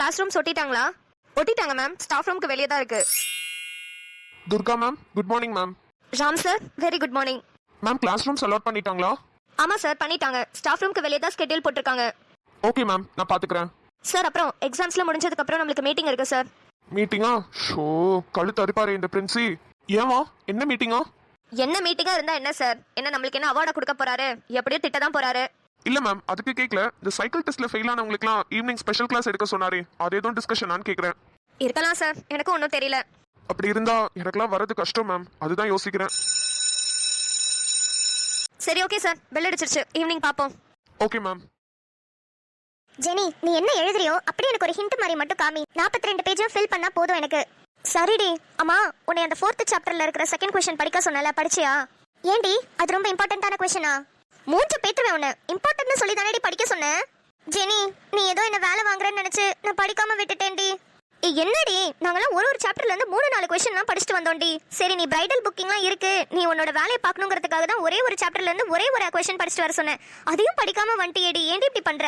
Class rooms ஒட்டிட்டாங்களா? ஒட்டிட்டாங்க ma'am. Staff ரூமுக்கு வெளியே தான் இருக்கு. Durga ma'am, good morning ma'am. Ram sir, very good morning. Ma'am, class rooms allot பண்ணிட்டாங்களா? ஆமா சார், பண்ணிட்டாங்க. ஸ்டாஃப் ரூமுக்கு வெளியே தான் ஸ்கெட்யூல் போட்டிருக்காங்க. ஓகே மேம், நான் பாத்துக்கிறேன். சார், அப்புறம் எக்ஸாம்ஸ்ல முடிஞ்சதுக்கு அப்புறம் நம்மளுக்கு மீட்டிங் இருக்கு சார். மீட்டிங்கா? ஷோ, கழுத்து அரிப்பாரு இந்த பிரின்சி. ஏவா, என்ன மீட்டிங்கா? என்ன மீட்டிங்கா இருந்தா என்ன சார்? என்ன நம்மளுக்கு என்ன அவார்டா கொடுக்க போறாரு? எப்படியோ திட்ட தான் போறாரு. இல்ல மேம், அதுக்கு கேட்கல. இந்த சைக்கிள் டெஸ்ட்ல ஃபெயில் ஆனவங்களுக்குலாம் ஈவினிங் ஸ்பெஷல் கிளாஸ் எடுக்க சொன்னாரே, அது எதுவும் டிஸ்கஷனான்னு கேக்குறேன். இருக்கலாம் சார், எனக்கும் ஒன்றும் தெரியல. அப்படி இருந்தா எனக்குலாம் வரது கஷ்டம் மேம், அதுதான் யோசிக்கிறேன். சரி, ஓகே சார், பெல் அடிச்சிருச்சு. ஈவினிங் பாப்போம். Okay ma'am. ஜெனி, நீ என்ன எழுதுறியோ அப்படி எனக்கு ஒரு ஹிண்ட் மாதிரி மட்டும் காமி. 42 பேஜும் ஃபில் பண்ணா போதும் எனக்கு. சரிடி. அம்மா, உன்னை அந்த 4th சாப்டர்ல இருக்கிற செகண்ட் क्वेश्चन படிக்க சொன்னல, படிச்சியா? ஏண்டி, அது ரொம்ப இம்பார்ட்டன்ட்டான क्वेश्चனா? மூஞ்ச பேத்துவே உன்னை. இம்பார்ட்டன்ட்னு சொல்லி தானடி படிக்க சொன்னேன். ஜெனி, நீ ஏதோ என்ன வேலை வாங்குறேன்னு நினைச்சு நான் படிக்காம விட்டுட்டேன்டி. என்னடி, நாங்களாம் ஒரு சாப்டர்ல இருந்து 3-4 क्वेश्चनலாம் படிச்சுட்டு வந்தோம்டி. சரி, நீ பிரைடல் புக்கிங்லாம் இருக்கு, நீ உன்னோட வேலையை பார்க்கணுங்கிறதுக்காக தான் ஒரே ஒரு சாப்டர்ல இருந்து ஒரே ஒரு क्वेश्चन படிச்சுட்டு வர சொன்னேன். அதையும் படிக்காம வந்துட்டியேடி. ஏண்டி இப்படி பண்ற?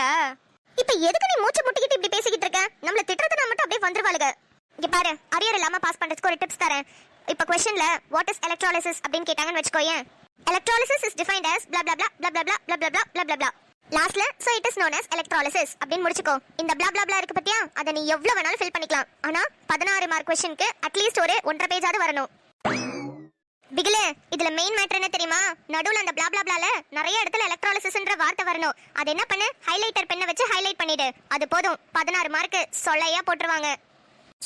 இப்ப எதுக்கு நீ மூச்சு முட்டிக்கிட்டு இப்படி பேசிக்கிட்டு இருக்க? நம்மள திட்டுறதுனா மட்டும் அப்படியே வந்துருவாளுங்க. இங்க பாரு, அரியர் இல்லாம பாஸ் பண்றதுக்கு ஒரு டிப்ஸ் தரேன். இப்ப क्वेश्चनல வாட் இஸ் எலக்ட்ராலிசிஸ் அப்படினு கேட்டாங்கன்னு வெச்சுக்கோயேன். Electrolysis is defined as blah blah blah blah blah blah blah blah blah blah blah. லாஸ்ட்ல so it is known as electrolysis அப்படினு முடிச்சுக்கோ. இந்த blah blah blah இருக்கு பத்தியா, அத நீ எவ்வளவு வேணாலும் ஃபில் பண்ணிக்கலாம். ஆனா 16 மார்க் क्वेश्चनக்கு அட்லீஸ்ட் ஒரு 1.5 பேஜாவது வரணும். பிகிலே, இதுல மெயின் மேட்டர் என்ன தெரியுமா? நடுவுல அந்த blah blah blahல நிறைய இடத்துல எலக்ட்ராலிசிஸ்ன்ற வார்த்தை வரணும். அது என்ன பண்ணு, ஹைலைட்டர் பென்னை வச்சு ஹைலைட் பண்ணிடு. அது போதும், 16 மார்க் சொலையா போட்டுருவாங்க.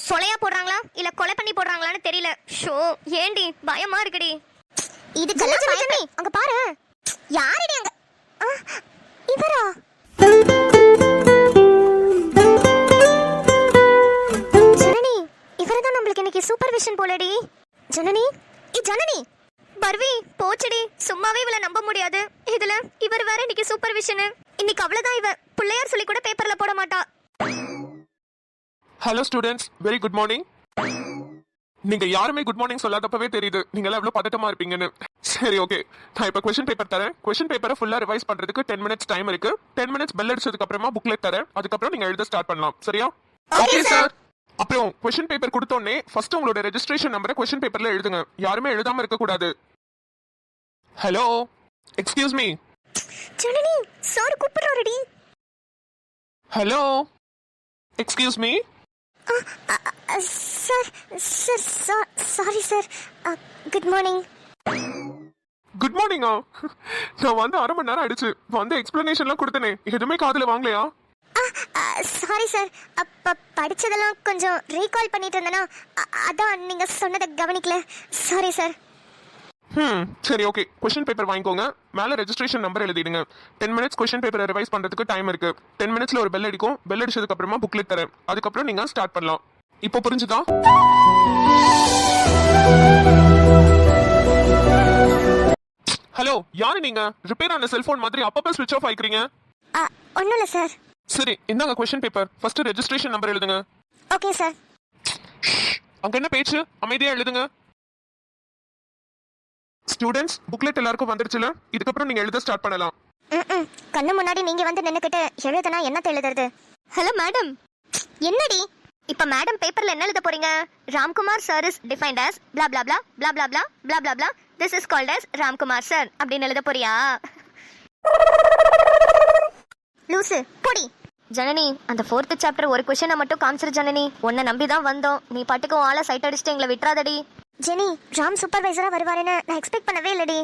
சொலையா போடுறாங்களா இல்ல கொலை பண்ணி போடுறாங்களான்னு தெரியல. ஷோ, ஏண்டி பயமா இருக்குடி. இதுக்கெல்லாம் பயமே. அங்க பாரு, யாரடி அங்க? இவரா? ஜனனி, இவரதான் நம்மளுக்கு இன்னைக்கு சூப்பர்விஷன் போலடி. ஜனனி, ஜனனி. பர்வி, போச்சடி. சும்மாவே இவள நம்ப முடியாது. இதுல இவர் வேற இன்னைக்கு சூப்பர்விஷன். இன்னைக்கு அவ்வளவுதான். இவ பிள்ளையார் சொல்லி கூட பேப்பர்ல போட மாட்டா. Hello students, very good morning. நீங்க யாருமே குட் மார்னிங் சொல்லாதப்பவே தெரியுது நீங்க எல்லாம் எவ்வளவு பதட்டமா இருப்பீங்கன்னு. சரி, ஓகே, நான் இப்ப क्वेश्चन பேப்பர் தரேன். क्वेश्चन பேப்பரை ஃபுல்லா ரிவைஸ் பண்றதுக்கு 10 மினிட்ஸ் டைம் இருக்கு. 10 மினிட்ஸ் பெல் அடிச்சதுக்கு அப்புறமா புக்லெட் தரேன். அதுக்கப்புறம் நீங்க எழுத ஸ்டார்ட் பண்ணலாம். சரியா? Okay sir. அப்புறம் क्वेश्चन பேப்பர் கொடுத்தோடனே ஃபர்ஸ்ட் உங்களோட ரெஜிஸ்ட்ரேஷன் நம்பரை क्वेश्चन பேப்பர்ல எழுதுங்க. யாருமே எழுதாம இருக்க கூடாது. Hello, excuse me. Janani, sir கூப்பிடுறாருடி. Hello, excuse me. Sir, sorry sir. Good morning. Good மார்னிங்கா? நான் வந்து 1/2 மணி நேரம் ஆயிடுச்சு. வந்து எக்ஸ்பிளனேஷன்லாம் கொடுத்தனே, எதுவுமே காதுல வாங்கலையா? சாரி சார், அப்ப படிச்சதெல்லாம் கொஞ்சம் ரீகால் பண்ணிட்டு இருந்தேனா, அதான் நீங்க சொன்னதை கவனிக்கல. Sorry sir. சரி, ஓகே, क्वेश्चन பேப்பர் வாங்கிக்கோங்க. மேல ரெஜிஸ்ட்ரேஷன் நம்பர் எழுதிடுங்க. 10 மினிட்ஸ் क्वेश्चन பேப்பரை ரிவைஸ் பண்றதுக்கு டைம் இருக்கு. 10 மினிட்ஸ்ல ஒரு பெல் அடிக்கும். பெல் அடிச்சதுக்கு அப்புறமா புக்லெட் தரேன். அதுக்கப்புறம் நீங்க ஸ்டார்ட் பண்ணலாம். இப்போ புரிஞ்சுதா? ஹலோ, யாரு நீங்க? ரிப்பேர் ஆன செல்போன் மாதிரி அப்பப்ப ஸ்விட்ச் ஆஃப் ஆயிக்கிறீங்க. ஒன்றும் இல்லை சார். சரி, இந்தாங்க question paper. First registration number எழுதுங்க. Okay sir. அங்க என்ன பேச்சு? அமைதியா எழுதுங்க. ஸ்டூடெண்ட்ஸ், புக்லெட் எல்லாருக்கும் வந்துருச்சுல? இதுக்கப்புறம் நீங்க எழுத ஸ்டார்ட் பண்ணலாம். கண்ணு முன்னாடி நீங்க வந்து நின்னுக்கிட்டு எழுதுனா என்ன எழுதுறது? Hello madam. என்னடி? இப்ப மேடம் பேப்பர்ல என்ன எழுத போறீங்க? Ramkumar sir is defined as blah blah blah blah blah blah blah blah blah. This is called as Ramkumar sir அப்படின்னு எழுத போறியா? லூசு, போடி. ஜனனி, அந்த 4th சாப்டர் ஒரு क्वेश्चन மட்டும் காமிச்சிரு ஜனனி. உன்னை நம்பி தான் வந்தோம். நீ பாட்டுக்கு ஆளை சைட் அடிச்சுட்டு எங்களை விட்டுறாதடி. ஜெனி, ராம் சூப்பர்வைசரா வருவாருன்னு நான் எக்ஸ்பெக்ட் பண்ணவே இல்லடி.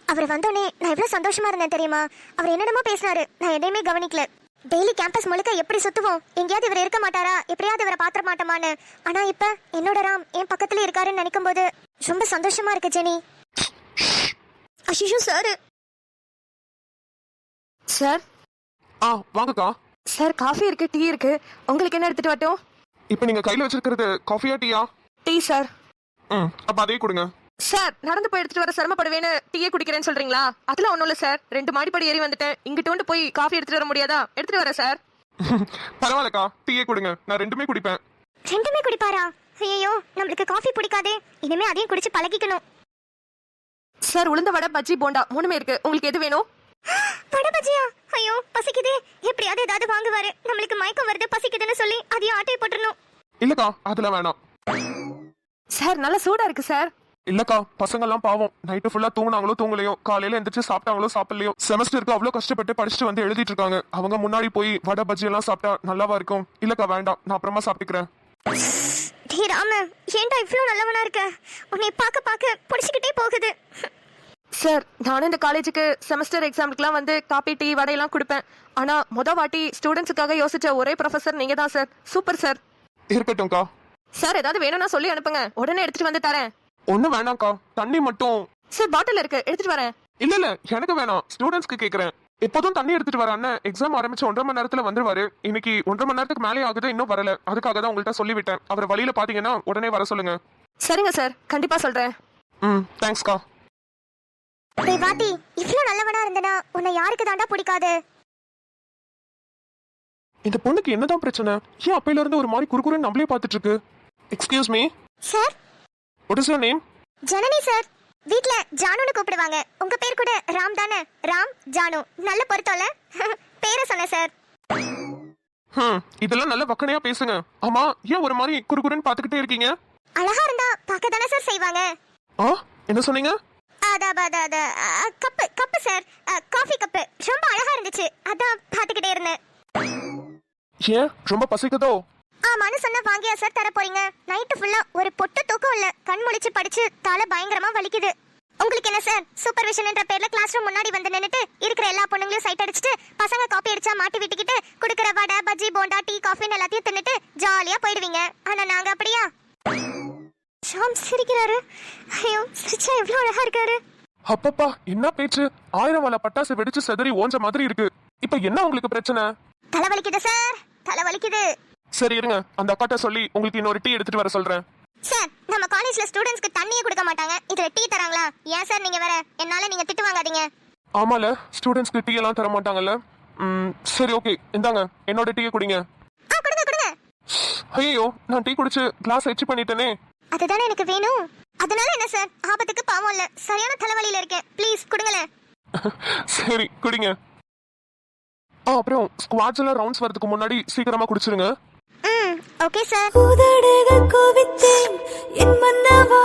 அவர் வந்தோடனே நான் எவ்வளவு சந்தோஷமா இருந்தேன் தெரியுமா? அவர் என்னென்னமோ பேசினாரு, நான் எதையுமே கவனிக்கல. டெய்லி கேம்பஸ் முழுக்க எப்படி சுத்துவோம், எங்கேயாவது இவர் இருக்க மாட்டாரா, எப்படியாவது இவரை பாத்திர மாட்டோமான்னு. ஆனா இப்ப என்னோட ராம் என் பக்கத்துல இருக்காருன்னு நினைக்கும் போது ரொம்ப சந்தோஷமா இருக்கு ஜெனி. அஷிஷு சார். சார். வாங்கக்கா. சார், காஃபி இருக்கு, டீ இருக்கு. உங்களுக்கு என்ன எடுத்துட்டு வரட்டும்? இப்போ நீங்க கையில வச்சிருக்கிறது காஃபியா டீயா? Tea sir. அப்ப அதே கொடுங்க. சார், நடந்து போய் எடுத்துட்டு வர சிரமப்படுவேன்னு டீயே குடிக்கிறேன்னு சொல்றீங்களா? அதெல்லாம் ஒண்ணும் இல்ல சார். 2 மாடிப்படி ஏறி வந்துட்டேன். இங்கிட்டு வந்து போய் காஃபி எடுத்துட்டு வர முடியாதா? எடுத்துட்டு வரேன் சார். பரவாயில்லக்கா, டீயே கொடுங்க. நான் 2மே குடிப்பேன். 2மே குடிப்பாரா? ஐயோ, நம்மளுக்கு காஃபி பிடிக்காதே. இனிமே அதையும் குடிச்சு பழகிக்கணும். சார், உளுந்த வடை, பஜ்ஜி, போண்டா 3மே இருக்கு. உங்களுக்கு எது வேணும்? வடை பஜ்ஜியா? ஐயோ, ஐயோ பசிக்குது. எப்படியாவது ஏதாவது வாங்குவாரு. நம்மளுக்கு மயக்கம் வருது பசிக்குதுன்னு சொல்லி அதையும் ஆட்டையை போட்டுறணும். இல்லக்கா அதெல்லாம் வேணாம். சார் நல்லா சூடா இருக்கு சார். இல்லக்கா பசங்க எல்லாம் பாவம், நைட்டு ஃபுல்லா தூங்குனாங்களோ தூங்கலையோ, காலையில எந்திரிச்சு சாப்பிட்டாங்களோ சாப்பிடலையோ, செமஸ்டருக்கு அவ்வளவு கஷ்டப்பட்டு படிச்சுட்டு வந்து எழுதிட்டு இருக்காங்க. அவங்க முன்னாடி போய் வடை பஜ்ஜி எல்லாம் சாப்பிட்டா நல்லாவா இருக்கும்? இல்லக்கா வேண்டாம், நான் அப்புறமா சாப்பிட்டுக்கிறேன். டே ராம, ஏன்டா இவ்ளோ நல்லவனா இருக்க? உன்னை பார்க்க பார்க்க பிடிச்சிக்கிட்டே போகுது. சார் நானும் இந்த காலேஜுக்கு செமஸ்டர் எக்ஸாமுக்குலாம் வந்து காப்பி டீ வடையெல்லாம் கொடுப்பேன். ஆனா வாட்டி ஸ்டூடெண்ட்ஸுக்காக யோசிச்ச ஒரே ப்ரொஃபசர் நீங்க தான் சார். Super sir. இருக்கட்டும்க்கா. சார் ஏதாவது வேணும்னா சொல்லி அனுப்புங்க, உடனே எடுத்துட்டு வந்து தரேன். ஒண்ணு வேணாம்க்கா, தண்ணி மட்டும். சார் பாட்டில் இருக்கு, எடுத்துட்டு வரேன். இல்ல எனக்கு வேணாம், ஸ்டூடெண்ட்ஸ்க்கு கேக்குறேன். எப்போதும் தண்ணி எடுத்துட்டு வரான்னு எக்ஸாம் ஆரம்பிச்சு 1.5 மணி நேரத்துல வந்துருவாரு. இன்னைக்கு 1.5 மணி நேரத்துக்கு மேலே ஆகுது, இன்னும் வரல. அதுக்காக தான் உங்கள்கிட்ட சொல்லிவிட்டேன். அவர் வழியில பாத்தீங்கன்னா உடனே வர சொல்லுங்க. சரிங்க சார், கண்டிப்பா சொல்றேன். தேங்க்ஸ்க்கா. டேய் வாத்தி, இவ்ளோ நல்லவனா இருந்தனா உன்னை யாருக்கு தாண்டா பிடிக்காது? இந்த பொண்ணுக்கு என்னதான் பிரச்சனை? ஏன் அப்பையில இருந்து ஒரு மாதிரி குறுகுறுன்னு நம்மளே பார்த்துட்டு இருக்கு? Excuse me, sir, what is your name? Janani sir. வீட்ல ஜானுன்னு கூப்பிடுவாங்க. உங்க பேர் கூட ராம் தானே? ராம் ஜானு, நல்ல பொருத்தம்ல. பேரை சொன்னேன் சார். இதெல்லாம் நல்ல வக்கனையா பேசுங்க. ஆமா, ஏன் ஒரு மாதிரி குறுகுறுன்னு பாத்துக்கிட்டே இருக்கீங்க? அழகா இருந்தா பார்க்க தானே சார் செய்வாங்க. என்ன சொன்னீங்க? கப்பு சார், காஃபி கப்பு ரொம்ப அழகா இருந்துச்சு, அதான் பாத்துக்கிட்டே இருந்தேன். ஏன் ரொம்ப பசிக்குதோ? ஆமான்னு சொன்ன வாங்கியா சார் தர போறீங்க? நைட்டு ஃபுல்லா ஒரு பொட்டு தூக்கம் இல்ல, கண் முழிச்சு படிச்சு தலை பயங்கரமா வலிக்குது. உங்களுக்கு என்ன சார், சூப்பர்விஷன்ன்ற பேர்ல கிளாஸ் ரூம் முன்னாடி வந்து நின்னுட்டு இருக்கிற எல்லா பொண்ணுங்களையும் சைட் அடிச்சுட்டு பசங்க காப்பி அடிச்சா மாட்டி விட்டுக்கிட்டு குடுக்கிற வடை பஜ்ஜி போண்டா டீ காஃபின்னு எல்லாத்தையும் தின்னுட்டு ஜாலியா போயிடுவீங்க. ஆனா நாங்க அப்படியா? ஷாம் சிரிக்கிறாரு. ஐயோ சிரிச்சா எவ்வளவு அழகா இருக்காரு. அப்பப்பா என்ன பேச்சு! 1000 வலை பட்டாசு வெடிச்சு செதறி ஓஞ்ச மாதிரி இருக்கு. இப்ப என்ன உங்களுக்கு பிரச்சனை? தலை வலிக்குது சார், தலை வலிக்குது. சரி இருங்க, அந்த அக்காட்ட சொல்லி உங்களுக்கு இன்னொரு டீ எடுத்துட்டு வர சொல்றேன். சார், நம்ம காலேஜ்ல ஸ்டூடண்ட்ஸ்க்கு தண்ணியே கொடுக்க மாட்டாங்க, இதுல டீ தராங்களா? ஏன் சார் நீங்க வேற என்னால நீங்க திட்டு வாங்காதீங்க. ஆமால, ஸ்டூடெண்ட்ஸ்க்கு டீ எல்லாம் தர மாட்டாங்கல்ல. சரி ஓகே, இந்தாங்க என்னோட டீயை குடிங்க. கொடுங்க கொடுங்க. ஐயோ, நான் டீ குடிச்சு கிளாஸ் எச்சி பண்ணிட்டேனே. அதுதானே எனக்கு வேணும். அதனால என்ன சார், ஆபத்துக்கு பாவம் இல்ல, சரியான தலைவலியில இருக்கேன், ப்ளீஸ் கொடுங்களேன். சரி குடிங்க. அப்புறம் ஸ்குவாட்ஸ் எல்லாம் ரவுண்ட்ஸ் வரதுக்கு முன்னாடி சீக்கிரமா குடிச்சிருங்க. Okay sir. உதடுகள் குவித்தேன் என் மன்னவா,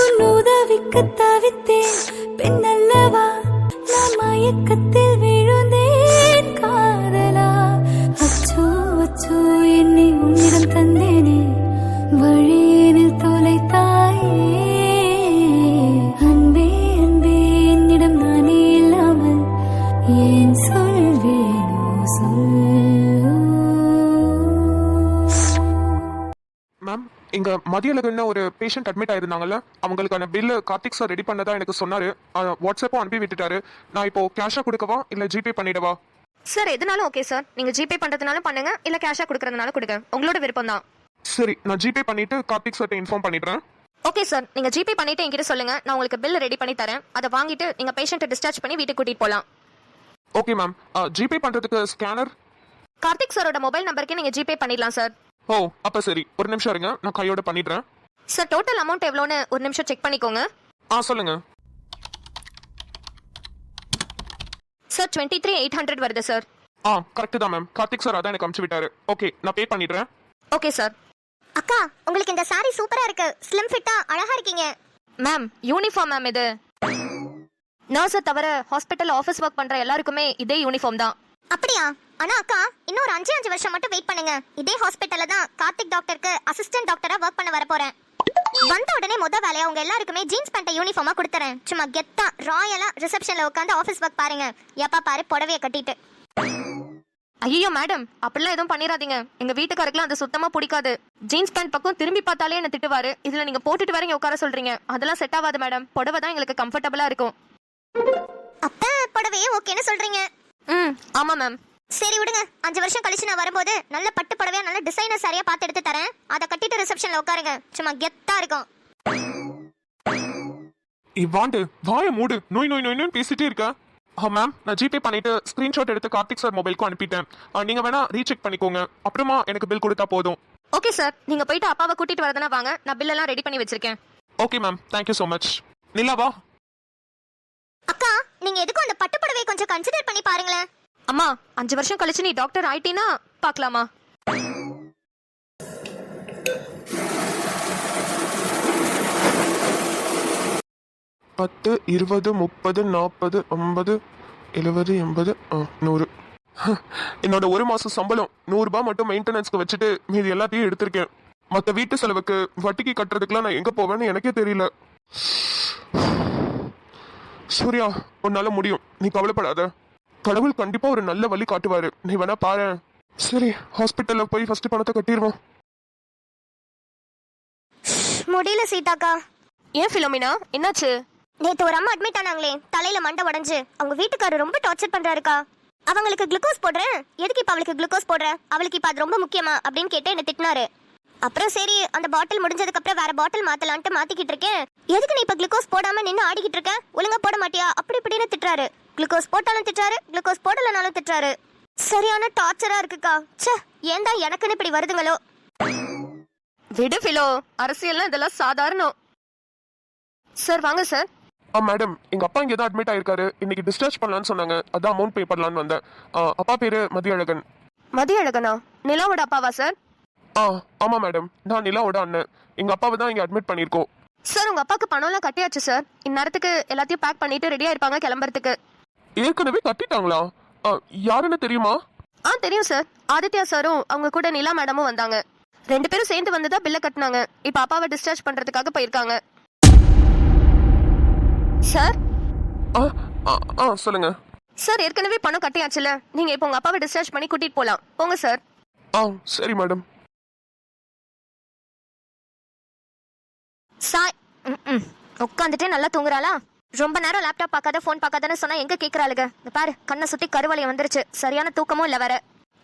உன் உதவிக்கு தவித்தேன் பெண்ணல்லவா, நான் மயக்கத்தில் விழுந்தேன் காதலா. அச்சோ அச்சோ என்னை உன்னிடம் தந்தேனே, வழியினில் தொலைத்தாயே. அன்பே அன்பே என்னிடம் நானே இல்லாமல் ஏன் சொல்வேனோ சொல். மேம், இங்க மதியழகன்னு ஒரு பேஷண்ட் அட்மிட் ஆயிருந்தாங்கல்ல, அவங்களுக்கான பில்லு கார்த்திக் சார் ரெடி பண்ணதா எனக்கு சொன்னாரு. வாட்ஸ்அப்பும் அனுப்பி விட்டுட்டாரு. நான் இப்போ கேஷா கொடுக்கவா இல்ல ஜிபே பண்ணிடவா? சார் எதுனாலும் ஓகே சார், நீங்க ஜிபே பண்றதுனாலும் பண்ணுங்க, இல்ல கேஷா கொடுக்கறதுனாலும் கொடுங்க, உங்களோட விருப்பம் தான். சரி, நான் ஜிபே பண்ணிட்டு கார்த்திக் சார்ட்ட இன்ஃபார்ம் பண்ணிடுறேன். ஓகே சார், நீங்க ஜிபே பண்ணிட்டு என்கிட்ட சொல்லுங்க, நான் உங்களுக்கு பில் ரெடி பண்ணி தரேன். அதை வாங்கிட்டு நீங்க பேஷண்ட்டை டிஸ்சார்ஜ் பண்ணி வீட்டுக்கு கூட்டிட்டு போலாம். Okay ma'am. ஜிபே பண்றதுக்கு ஸ்கேனர்? கார்த்திக் சாரோட மொபைல் நம்பருக்கு நீங்க ஜிபே பண்ணிடலாம் சார். ஓ அப்ப சரி, ஒரு நிமிஷம் இருங்க, நான் கையோட பண்ணிடுறேன். சார் டோட்டல் அமௌண்ட் எவ்வளோன்னு ஒரு நிமிஷம் செக் பண்ணிக்கோங்க. சொல்லுங்க. சார் 23,800 வருது சார். கரெக்ட் தான் மேம். கார்த்திக் சார் அதான் எனக்கு அனுப்பிச்சு விட்டாரு. ஓகே, நான் பே பண்ணிடுறேன். Okay sir. அக்கா, உங்களுக்கு இந்த சாரி சூப்பரா இருக்கு, ஸ்லிம் ஃபிட்டா அழகா இருக்கீங்க. மேம் யூனிஃபார்ம் மேம் இது. நர்ஸை தவிர ஹாஸ்பிட்டல் ஆஃபீஸ் ஒர்க் பண்ற எல்லாருக்குமே இதே யூனிஃபார்ம் தான். அப்படியா? ஆனா அக்கா, இன்னும் ஒரு 5 வருஷம் மட்டும் வெயிட் பண்ணுங்க. இதே ஹாஸ்பிட்டல்ல தான் கார்த்திக் டாக்டருக்கு அசிஸ்டன்ட் டாக்டரா ஒர்க் பண்ண வர போறேன். வந்த உடனே வேலையா உங்க எல்லாருக்குமே ஜீன்ஸ் பேண்ட் யூனிஃபார்மா கொடுத்துறேன். சும்மா கெத்தா ராயலா ரிசப்ஷன்ல உட்காந்து ஆபீஸ் ஒர்க் பாருங்க. எப்பா பாரு புடவைய கட்டிட்டு. ஐயோ மேடம், அப்படிலாம் எதுவும் பண்ணிடாதீங்க. எங்க வீட்டுக்காரருக்குலாம் அது சுத்தமா பிடிக்காது. ஜீன்ஸ் பேண்ட் பக்கம் திரும்பி பார்த்தாலே என்ன திட்டுவாரு. இதுல நீங்க போட்டுட்டு வரீங்க உட்கார சொல்றீங்க, அதெல்லாம் செட் ஆகாது மேடம். புடவை தான் எங்களுக்கு கம்ஃபர்டபுளா இருக்கும். அப்ப புடவையே ஓகேன்னு சொல்றீங்க? ஆமா மேம். சரி விடுங்க, 5 வருஷம் கழிச்சு நான் வரும்போது நல்ல பட்டு புடவையா நல்ல டிசைனர் சரியா பார்த்து எடுத்து தரேன். அதை கட்டிட்டு ரிசப்ஷன்ல உட்காருங்க, சும்மா கெத்தா இருக்கும். இவாண்டு வாய மூடு, நோய் நோய் நோய்னு பேசிட்டே இருக்கா. மேம், நான் ஜிபே பண்ணிட்டு ஸ்கிரீன்ஷாட் எடுத்து கார்த்திக் சார் மொபைலுக்கும் அனுப்பிட்டேன். நீங்க வேணா ரீசெக் பண்ணிக்கோங்க, அப்புறமா எனக்கு பில் கொடுத்தா போதும். ஓகே சார், நீங்க போயிட்டு அப்பாவை கூட்டிட்டு வரதுனா வாங்க, நான் பில் எல்லாம் ரெடி பண்ணி வச்சிருக்கேன். Okay ma'am, thank you so much. நிலாவா? அக்கா, நீங்க எதுக்கும் அந்த பட்டு புடவையை கொஞ்சம் கன்சிடர் பண்ணி பாருங்களேன். அம்மா 5 வருஷம் கழிச்சு நீ டாக்டர் ஆயிட்டீனா பார்க்கலாமா? பத்து 20 30 40 50 70 80 100. என்னோட ஒரு மாசம் சம்பளம் 100 ரூபாய் மட்டும் மெயின்டெனன்ஸ்க்கு வச்சுட்டு மீதி எல்லாத்தையும் எடுத்திருக்கேன். மற்ற வீட்டு செலவுக்கு வட்டிக்கு கட்டுறதுக்குலாம் நான் எங்க போவேன்னு எனக்கே தெரியல. சூர்யா, உன்னால முடியும், நீ கவலைப்படாத. கடவுள் கண்டிப்பா ஒரு நல்ல வழி காட்டுவாரு, நீ வேணா பாரு. சரி, ஹாஸ்பிட்டல்ல போய் ஃபர்ஸ்ட் பணத்தை கட்டிடுவோம். முடியல சீதாக்கா. ஏன் ஃபிலோமினா, என்னாச்சு? நேத்து ஒரு அம்மா அட்மிட் ஆனாங்களே, தலையில மண்டை உடைஞ்சு. அவங்க வீட்டுக்காரர் ரொம்ப டார்ச்சர் பண்றாருக்கா. அவங்களுக்கு குளுக்கோஸ் போடுறேன். எதுக்கு இப்ப அவளுக்கு குளுக்கோஸ் போடுற? அவளுக்கு இப்ப அது ரொம்ப முக்கியமா அப்படின்னு கேட்டு என்ன திட்டினாரு. அப்புறம் சரி, அந்த பாட்டில் முடிஞ்சதுக்கு அப்புறம் வேற பாட்டில் மாத்தலான்ட்டு மாத்திக்கிட்டு இருக்கேன். எதுக்கு நீ இப்ப குளுக்கோஸ் போடாம நின்று ஆடிக்கிட்டு இருக்க? ஒழுங்கா போட மாட்டியா? அப்படி இப்படின்னு திட்டுறாரு. குளுக்கோஸ் போட்டாலும் திட்டுறாரு, குளுக்கோஸ் போடலனாலும் திட்டுறாரு. சரியான டார்ச்சரா இருக்குக்கா. ச்சே, ஏன் தான் எனக்குன்னு இப்படி வருதுங்களோ. விடு ஃபிலோ, அரசியல்னா இதெல்லாம் சாதாரணம். சார் வாங்க சார். மேடம், எங்க அப்பா இங்க தான் அட்மிட் ஆயிருக்காரு. இன்னைக்கு டிஸ்சார்ஜ் பண்ணலாம்னு சொன்னாங்க, அதான் அமௌண்ட் பே பண்ணலான்னு வந்தேன். அப்பா பேரு மதியழகன். மதியழகனா? நிலாவோட அப்பாவா சார்? ஆமா மேடம், நான் நிலாவோட அண்ணன். எங்க அப்பாவை தான் இங்க அட்மிட் பண்ணிருக்கோம். சார் உங்க அப்பாக்கு பணம்லாம் கட்டியாச்சு சார். இந்நேரத்துக்கு எல்லாத்தையும் பேக் பண்ணிட்டு ரெடியா இருப்பாங்க கிளம்புறதுக்கு. ஏற்கனவே கட்டிட்டாங்களா? யாருன்னு தெரியுமா? தெரியும் சார். ஆதித்யா சாரும் அவங்க கூட நிலா மேடமும் வந்தாங்க. 2 பேரும் சேர்ந்து வந்துதா பில்ல கட்டினாங்க. இப்ப அப்பாவை டிஸ்சார்ஜ் பண்றதுக்காக போயிருக்காங்க சார். சொல்லுங்க சார். ஏற்கனவே பணம் கட்டியாச்சுல, நீங்க இப்போ உங்க அப்பாவை டிஸ்சார்ஜ் பண்ணி கூட்டிட்டு போலாம். போங்க சார். சரி மேடம். சாய் உட்காந்துட்டு நல்லா தூங்குறாளா? ரொம்ப நேரம் லேப்டாப் பார்க்காத ஃபோன் பார்க்காதன்னு சொன்னா எங்க கேக்குறாளுங்க? இந்த பாரு, கண்ணை சுத்தி கருவளையம் வந்துருச்சு. சரியான தூக்கமும் இல்ல வேற.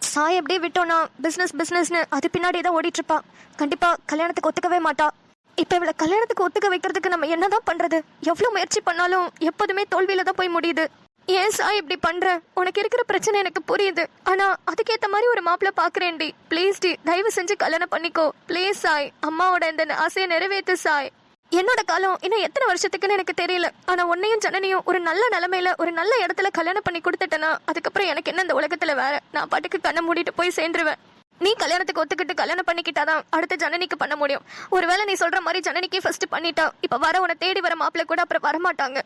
சாய் எப்படியே விட்டோம்னா பிசினஸ்னு அது பின்னாடி தான் ஓடிட்டு இருப்பா. கண்டிப்பா கல்யாணத்துக்கு ஒத்துக்கவே மாட்டா. இப்ப இவளை கல்யாணத்துக்கு ஒத்துக்க வைக்கிறதுக்கு நம்ம என்னதான் பண்றது? எவ்வளவு முயற்சி பண்ணாலும் எப்போதுமே தோல்வியில தான் போய் முடியுது. ஏன் சாய் இப்படி பண்ற? உனக்கு இருக்கிற பிரச்சனை எனக்கு புரியுது. ஆனா அதுக்கேத்த மாதிரி ஒரு மாப்பிள்ள பாக்குறேன்டி. ப்ளீஸ் டி, தயவு செஞ்சு கல்யாணம் பண்ணிக்கோ ப்ளீஸ் சாய். அம்மாவோட இந்த ஆசையை நிறைவேற்று சாய். என்னோட காலம் இன்னும் எத்தனை வருஷத்துக்குன்னு எனக்கு தெரியல. ஆனா உன்னையும் ஜனனியும் ஒரு நல்ல நிலைமையில ஒரு நல்ல இடத்துல கல்யாணம் பண்ணி கொடுத்துட்டேன்னா அதுக்கப்புறம் எனக்கு என்ன இந்த உலகத்துல வேற? நான் பாட்டுக்கு கண்ணை மூடிட்டு போய் சேர்ந்துருவேன். நீ கல்யாணத்துக்கு ஒத்துக்கிட்டு கல்யாணம் பண்ணிக்கிட்டாதான் அடுத்த ஜனனிக்கு பண்ண முடியும். ஒருவேளை நீ சொல்ற மாதிரி ஜனனிக்கு ஃபர்ஸ்ட் பண்ணிட்டா, இப்ப வர உன்னை தேடி வர மாப்பிள்ள கூட அப்புறம் வரமாட்டாங்க.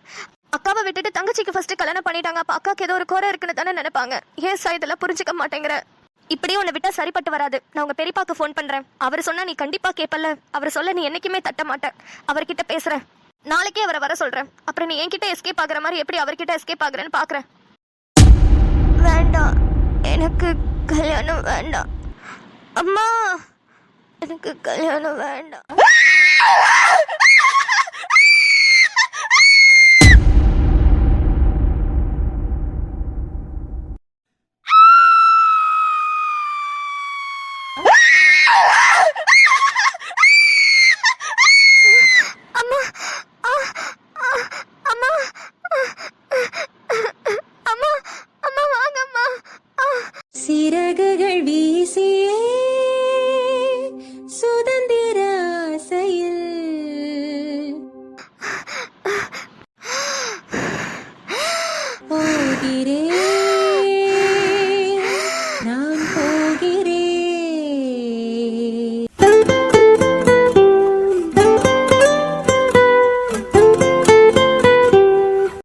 அக்காவை விட்டுட்டு தங்கச்சிக்கு ஃபர்ஸ்ட் கல்யாணம் பண்ணிட்டாங்க, அப்ப அக்காக்கு ஏதோ ஒரு குறை இருக்குன்னு தானே நினைப்பாங்க. ஏன் சார் இதெல்லாம் புரிஞ்சுக்க மாட்டேங்கிற? இப்படியே உன்னை விட்டா சரிப்பட்டு வராது. நான் உங்க பெரியப்பாக்கு ஃபோன் பண்றேன். அவர் சொன்னா நீ கண்டிப்பா கேப்பல்ல. அவர் சொல்ல நீ என்னைக்குமே தட்ட மாட்டேன். அவர்கிட்ட பேசுறேன். நாளைக்கே அவரை வர சொல்றேன். அப்புறம் நீ என்கிட்ட எஸ்கேப் ஆகுற மாதிரி எப்படி அவர்கிட்ட எஸ்கேப் ஆகுறேன்னு பாக்குறேன். வேண்டாம், எனக்கு கல்யாணம் வேண்டாம். அம்மா, எனக்கு கல்யாணம் வேண்டாம். சிறகுகள் வீசியே சுதந்திர ஆசையில் போகிறேன்.